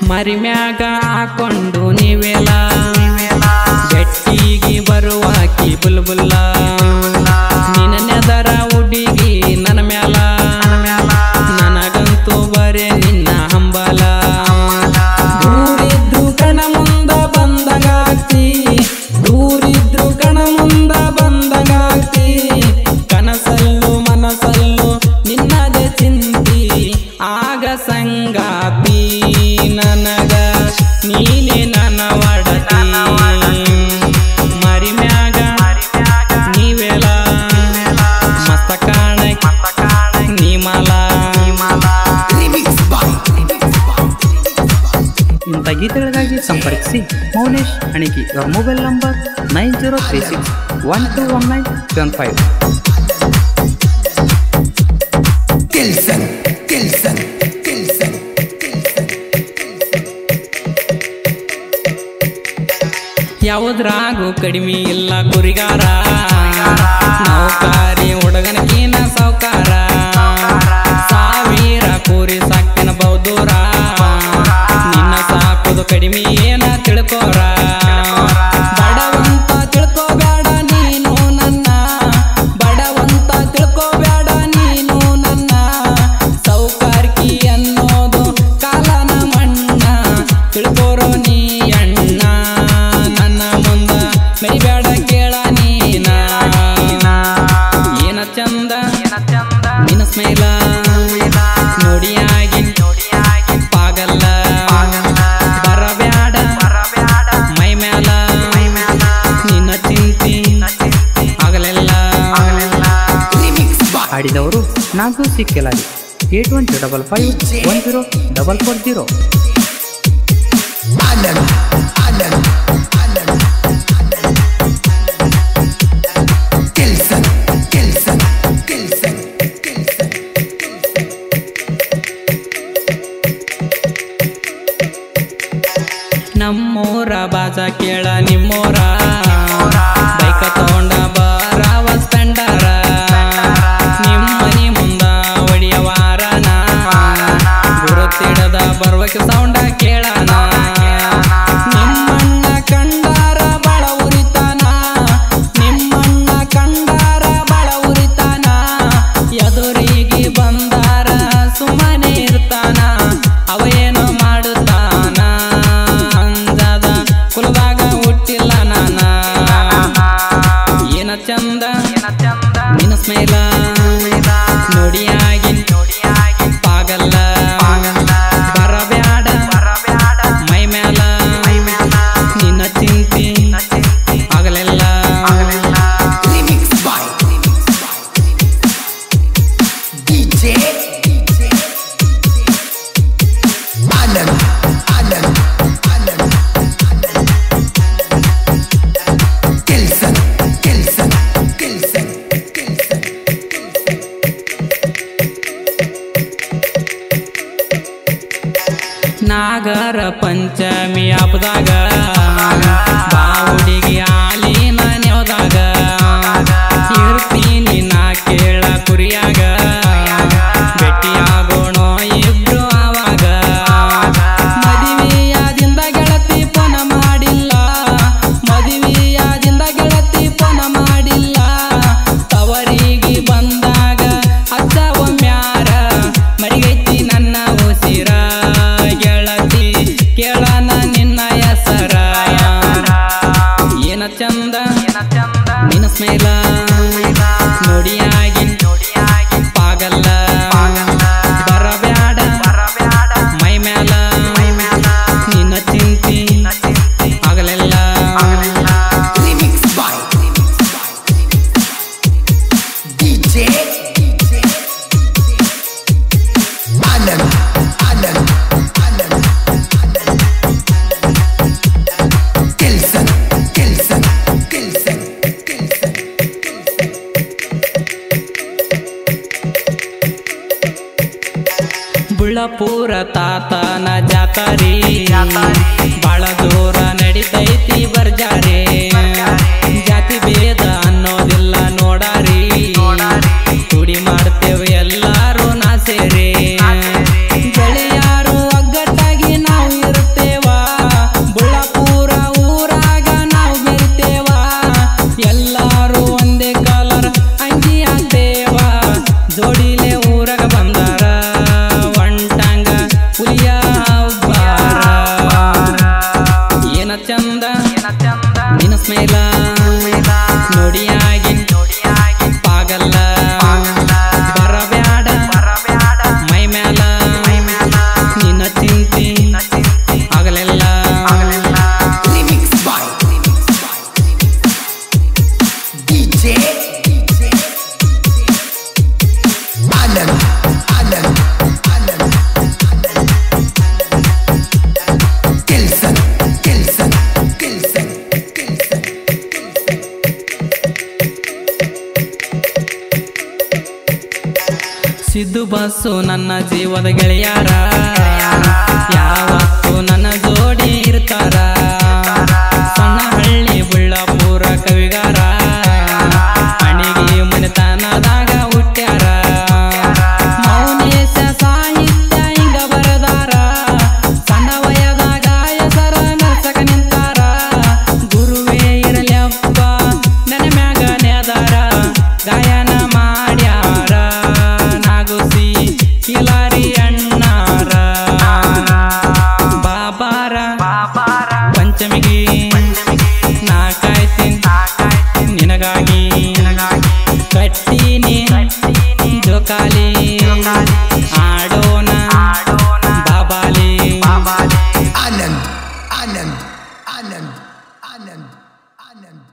ಮರಿಮ್ಯಾಗ ಹಾಕೊಂಡು ನೀವೆಲ್ಲ ಗಟ್ಟಿಗೆ ಬರುವಾಕಿ ಬುಲ್ಬುಲ್ಲ ನಿನ್ನ ನೆದರ ಹುಡುಗಿ ನನ್ನ ಮ್ಯಾಲ ನನಗಂತೂ ಬರೇ ನಿನ್ನ ಹಂಬಲ ದೂರಿದ್ರು ಕಣ ಮುಂದ ಬಂದಂಗಾಗ್ತಿ ದೂರಿದ್ರು ಕಣ ಮುಂದ ಬಂದಂಗಾಗ್ತಿ ಕನಸಲ್ಲು ಮನಸಲ್ಲು ನಿನ್ನದೇ ಚಿಂತಿ ಆಗ ಸಂಗಾತಿ ನನಗ ನೀನೆ ನನ್ನ ಒಡತಿ ಮರಿಮ್ಯಾಗ ನೀವೆಲ್ಲ ಮಸ್ತ ಕಾಣ ನೀಮಲ ಇಂಥ ಗೀತೆಗಳಿಗಾಗಿ ಸಂಪರ್ಕಿಸಿ ಮೌನೇಶ್ ಅಣಿಕಿ. ಇವರ ಮೊಬೈಲ್ ನಂಬರ್ 9036121975. ಯಾವುದ್ರಾಗೂ ಕಡಿಮೆ ಇಲ್ಲ ಕುರಿಗಾರ ನೌಕಾರಿ ಹುಡುಗನಕೀನ ಸೌಕಾರ ಸಾವಿರ ಕೂರಿ ಸಾಕಿನ ಬಹುದೂರ ನಿನ್ನ ಸಾಕುದು ಕಡಿಮೆ ಏನ ತಿಳ್ಕೋರ ಬಡವಂತ ತಿಳ್ಕೋಬೇಡ ನೀನು ನನ್ನ ಬಡವಂತ ತಿಳ್ಕೋಬೇಡ ನೀನು ನನ್ನ ಸೌಕಾರ್ಕಿ ಅನ್ನೋದು ಕಾಲನ ಮಣ್ಣ ತಿಳ್ಕೋರೋ ನೀ ಅಣ್ಣ ನನ್ನ ಮುಂದ ಮರಿಬೇಡ ಕೇಳ ನೀನ ಏನ ಚಂದ ನಿನ್ನ ಸ್ಮೈಲ ನೋಡಿಯಾಗಿ ಪಾಗಲ್ಲ ಬರಬ್ಯಾಡ ಮೈ ಮ್ಯಾಲ ನಿನ್ನ ಚಿಂತಿ ಆಗಲೆಲ್ಲ. ಹಾಡಿದವರು ನಾಲ್ಕು ಸಿಕ್ಕೆಲಾಗಿ 8125510440. ನಮ್ಮೂರ ಬಾಜ ಕೇಳ ನಿಮ್ಮೂರ ಬೈಕ ತಗೊಂಡ ಬರಾವ ಸ್ಪೆಂಡರ ನಿಮ್ಮನಿ ಮುಂದ ಒಡಿಯವಾರನ ಗುರುತಿಡದ ಬರ್ವಕ್ಕೆ ಸೌಂಡ ಕೇಳನ ನಿಮ್ಮಣ್ಣ ಕಂಡಾರ ಬಳ ಉರಿತಾನ ನಿಮ್ಮಣ್ಣ ಕಂಡಾರ ಬಳ ಉರಿತಾನ ಎದುರಿಗೆ ಬಂದಾರ ಸುಮ್ಮನೆ ಇರ್ತಾನ ಅವೇನೋ ಮಾಡುತ್ತಾನ ಅಂಜದ ಕುಲದಾಗ ಹುಟ್ಟಿಲ್ಲ ನಾನ ಏನ ಚಂದ ನಿನ್ನ ಸ್ಮೈಲ ನೋಡಿಯಾಗಿ ಪಾಗಲ್ಲ ಬರಬ್ಯಾಡ ಮೈ ಮ್ಯಾಲ ನಿನ್ನ ಚಿಂತಿ ಆಗಲೆಲ್ಲ. ನಾಗರ ಪಂಚಮಿ ಹಬ್ಬದಾಗ ಬಾವುಡಿಗೆ ಆಲಿನ ನೆವದಾಗ ಇರ್ತೀನಿ ನಾ ಕೇಳ ಕುರಿಯಾಗ ಭೇಟಿಯಾಗೋಣೋ ಇಬ್ರು ಆವಾಗ ಮದುವೆಯಾದಿಂದ ಗೆಳತಿ ಪನ ಮಾಡಿಲ್ಲ ಮದುವೆಯಾದಿಂದ ಗೆಳತಿ ಪನ ಮಾಡಿಲ್ಲ ತವರಿಗೆ ಬಂದಾಗ ಅಜ್ಜ ಒಮ್ಮ್ಯಾರ ಮರಿಗೈತಿ ನನ್ನ ಉಸಿರ ಗೆಳತಿ ಕೇಳನ ನಿನ್ನ ಹೆಸರ ಏನ ಚಂದ ನಿನ್ನ ಸ್ಮೈಲ ನೋಡಿಯಾಗಿ ಪಾಗಲ್ಲ ಬರಬ್ಯಾಡ ಮೈ ಮ್ಯಾಲ ನಿನ್ನ ಚಿಂತಿ ಆಗಲೆಲ್ಲ. ಬುಳ್ಳಪುರ ತಾತನ ಜಾತರಿ ಬಾಳ ಜೋರ ನಡಿತೈತಿ ಬರ್ಜಾರೆ ಜಾತಿ ಬೇರೆ ಸಿದ್ದು ಬಸ್ಸು ನನ್ನ ಜೀವದ ಗೆಳೆಯಾರ ಯಾವತ್ತು ನನ್ನ ಜೋಡಿ ಇರ್ತಾರ ಸಣ್ಣ ಹಳ್ಳಿ ಬುಳ್ಳಾಪುರ ಕವಿಗಾರ ಅಣಿಗೆ ಮನೆತನದಾಗ ಹುಟ್ಟ್ಯಾರ ಮೌನೇಶ ಸಾಹಿತ್ಯ ಹಿಂಗ ಬರದಾರ ಸಣ್ಣ ವಯದಾಗ ಹೆಸರ ನರ್ಸಕ ನಿಂತಾರ ಗುರುವೇ ಇರಲಪ್ಪ ನನ್ನ ಮ್ಯಾಗ ನೆದಾರ ಗಾಯನ ಮಾಡ್ಯಾರ ಕಿಲಾರಿ ಅಣ್ಣಾರ ಬಾಬಾರ ಪಂಚಮಿಗೆ ನಾಕಾಯ್ತೀನಿ ನಿನಗಾಗಿ ಕಟ್ಟೀನಿ ಜೋಕಾಲಿ ಆಡೋಣ ಬಾಬಾಲಿ ಆನಂದ್ ಆನಂದ್ ಆನಂದ್ ಆನಂದ್ ಆನಂದ್